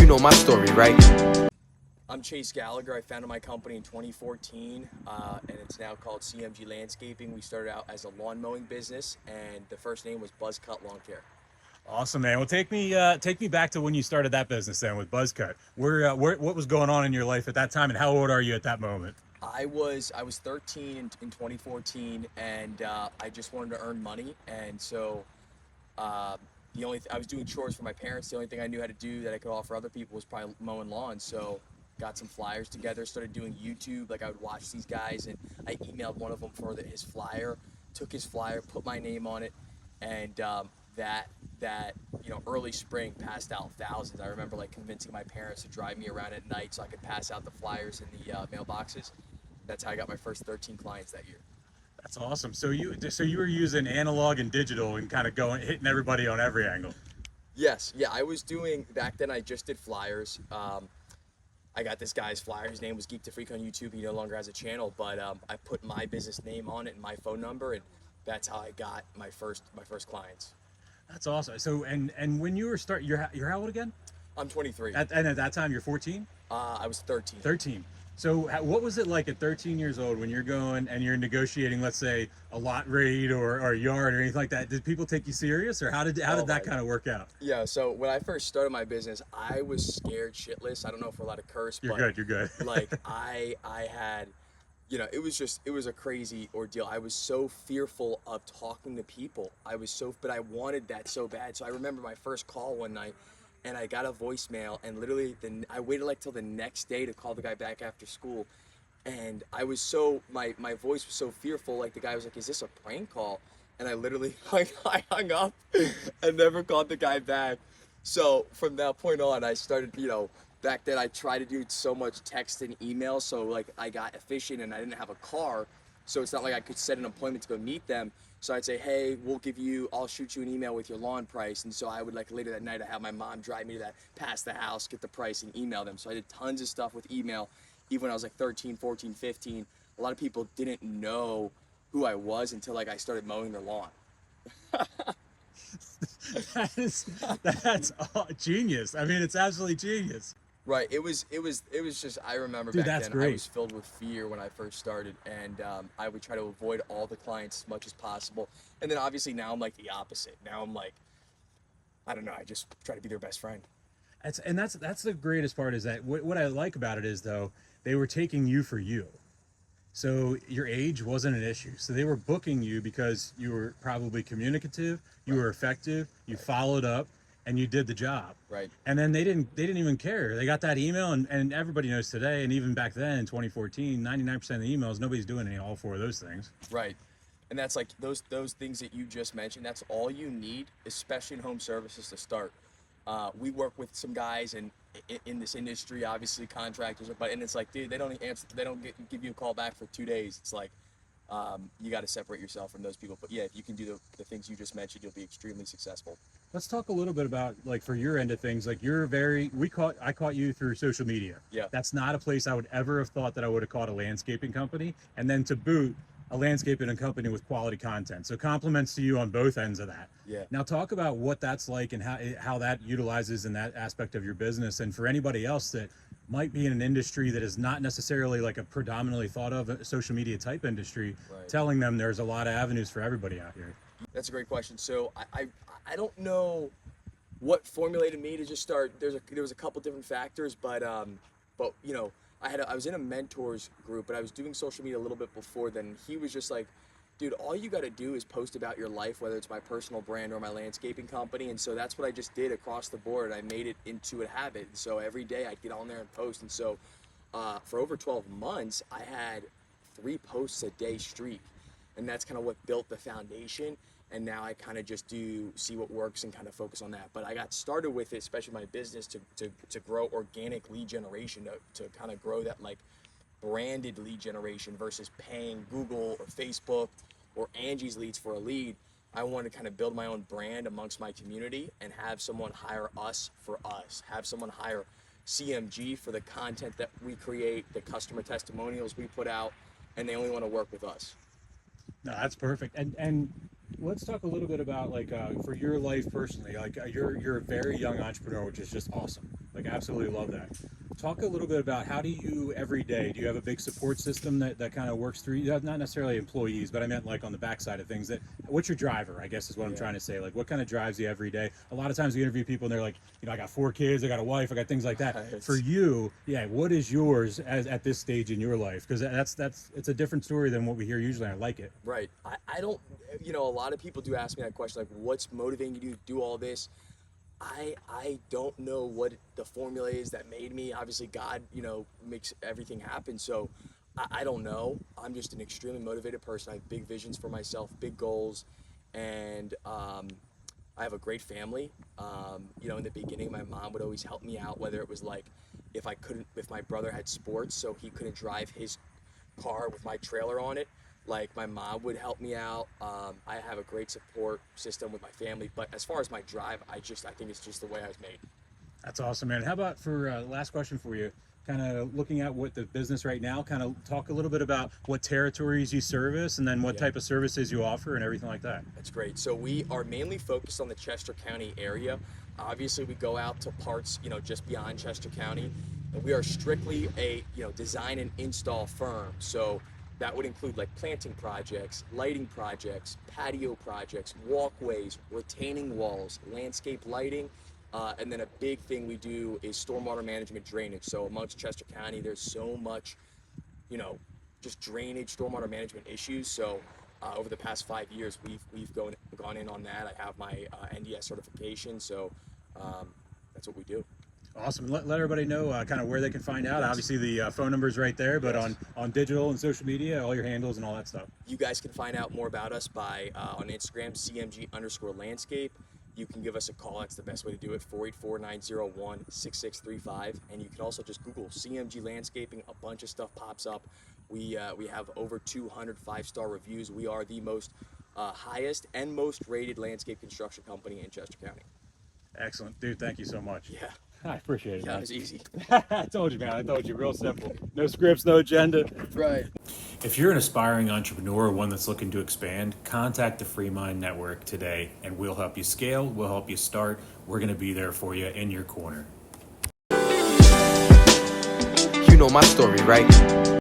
You know my story, right? I'm Chase Gallagher. I founded my company in 2014, and it's now called CMG Landscaping. We started out as a lawn mowing business, and the first name was Buzz Cut Lawn Care. Awesome, man. Well, take me back to when you started that business then with Buzzcut. What was going on in your life at that time, and how old are you at that moment? I was 13 in 2014, and I just wanted to earn money, and so I was doing chores for my parents. The only thing I knew how to do that I could offer other people was probably mowing lawns. So got some flyers together, started doing YouTube. Like I would watch these guys, and I emailed one of them for his flyer, took his flyer, put my name on it, and that early spring passed out thousands. I remember like convincing my parents to drive me around at night so I could pass out the flyers in the mailboxes. That's how I got my first 13 clients that year. That's awesome. So you were using analog and digital and kind of hitting everybody on every angle. Yes, yeah, I was doing back then. I just did flyers. I got this guy's flyer. His name was Geek to Freak on YouTube. He no longer has a channel, but I put my business name on it and my phone number, and that's how I got my first clients. That's awesome. So and when you were you're how old again? I'm 23. And at that time you're 14? I was 13. 13. So what was it like at 13 years old when you're going and you're negotiating, let's say, a lot rate or a yard or anything like that? Did people take you serious, or how did that kind of work out? Yeah, so when I first started my business, I was scared shitless. I don't know if we're allowed to curse, You're but good. You're good. like I had, it was a crazy ordeal. I was so fearful of talking to people. But I wanted that so bad. So I remember my first call one night, and I got a voicemail, and literally I waited like till the next day to call the guy back after school. And I was my voice was so fearful. Like the guy was like, "Is this a prank call?" And I literally I hung up and never called the guy back. So from that point on, I started, back then I tried to do so much text and email. So like I got efficient, and I didn't have a car. So it's not like I could set an appointment to go meet them. So I'd say, hey, I'll shoot you an email with your lawn price. And so I would, like, later that night, I have my mom drive me past the house, get the price, and email them. So I did tons of stuff with email, even when I was like 13, 14, 15. A lot of people didn't know who I was until like I started mowing their lawn. That's genius. I mean, it's absolutely genius. Right. It was just, I remember Dude, back that's then great. I was filled with fear when I first started, and I would try to avoid all the clients as much as possible. And then obviously now I'm like the opposite. Now I'm like, I don't know, I just try to be their best friend. That's the greatest part, is that what I like about it is, though, they were taking you for you. So your age wasn't an issue. So they were booking you because you were probably communicative, you were effective, you followed up, and you did the job. Right. And then they didn't even care. They got that email, and everybody knows today, and even back then in 2014, 99% of the emails, nobody's doing all four of those things. Right. And that's like those things that you just mentioned, that's all you need, especially in home services, to start. We work with some guys in this industry, obviously contractors, and it's like, dude, they don't answer, they don't give you a call back for 2 days. It's like, you got to separate yourself from those people. But yeah, if you can do the things you just mentioned, you'll be extremely successful. Let's talk a little bit about, like, for your end of things. Like, I caught you through social media. Yeah. That's not a place I would ever have thought that I would have caught a landscaping company, and then to boot, a landscaping company with quality content. So compliments to you on both ends of that. Yeah. Now talk about what that's like and how that utilizes in that aspect of your business. And for anybody else that might be in an industry that is not necessarily like a predominantly thought of a social media type industry, Right. telling them there's a lot of avenues for everybody out here. That's a great question. So I don't know what formulated me to just start. There was a couple different factors, but I was in a mentors group, but I was doing social media a little bit before then. He was just like, dude, all you got to do is post about your life, whether it's my personal brand or my landscaping company. And so that's what I just did across the board. I made it into a habit. And so every day I'd get on there and post. And so for over 12 months, I had 3 posts a day streak. And that's kind of what built the foundation. And now I kind of just see what works and kind of focus on that. But I got started with it, especially my business, to grow organic lead generation, to kind of grow that like branded lead generation versus paying Google or Facebook or Angie's Leads for a lead. I want to kind of build my own brand amongst my community and have someone hire us for us, have someone hire CMG for the content that we create, the customer testimonials we put out, and they only want to work with us. No, that's perfect. And Let's talk a little bit about like for your life personally. Like you're a very young entrepreneur, which is just awesome. Like absolutely love that. Talk a little bit about how do you every day? Do you have a big support system that kind of works through you? Not necessarily employees, but I meant like on the backside of things. That what's your driver? I guess is what I'm Yeah. trying to say. Like what kind of drives you every day? A lot of times we interview people and they're like, I got 4 kids, I got a wife, I got things like that. Right. For you, yeah, what is yours as at this stage in your life? Because that's it's a different story than what we hear usually. I like it. Right. I don't, a lot of people do ask me that question, like, what's motivating you to do all this? I don't know what the formula is that made me. Obviously, God, makes everything happen. So I don't know. I'm just an extremely motivated person. I have big visions for myself, big goals, and I have a great family. In the beginning, my mom would always help me out, whether it was like if my brother had sports, so he couldn't drive his car with my trailer on it. Like my mom would help me out. I have a great support system with my family, but as far as my drive, I think it's just the way I was made. That's awesome, man. How about for last question for you? Kind of looking at what the business right now. Kind of talk a little bit about what territories you service, and then what Yeah. type of services you offer, and everything like that. That's great. So we are mainly focused on the Chester County area. Obviously, we go out to parts, just beyond Chester County, and we are strictly a, design and install firm. So that would include like planting projects, lighting projects, patio projects, walkways, retaining walls, landscape lighting, and then a big thing we do is stormwater management drainage. So amongst Chester County, there's so much, you know, just drainage, stormwater management issues. So over the past 5 years, we've gone in on that. I have my NDS certification, so that's what we do. Awesome. Let everybody know kind of where they can find out. Yes. Obviously, the phone number is right there, but Yes. on digital and social media, all your handles and all that stuff. You guys can find out more about us by on Instagram, CMG_landscape. You can give us a call. That's the best way to do it, 484-901-6635. And you can also just Google CMG Landscaping. A bunch of stuff pops up. We have over 200 5-star reviews. We are the most highest and most rated landscape construction company in Chester County. Excellent, dude. Thank you so much. Yeah, I appreciate it. that Man. was easy. I told you, man. I told you, real simple. No scripts, no agenda. Right. If you're an aspiring entrepreneur or one that's looking to expand, contact the FreeMind Network today, and we'll help you scale. We'll help you start. We're going to be there for you in your corner. You know my story, right?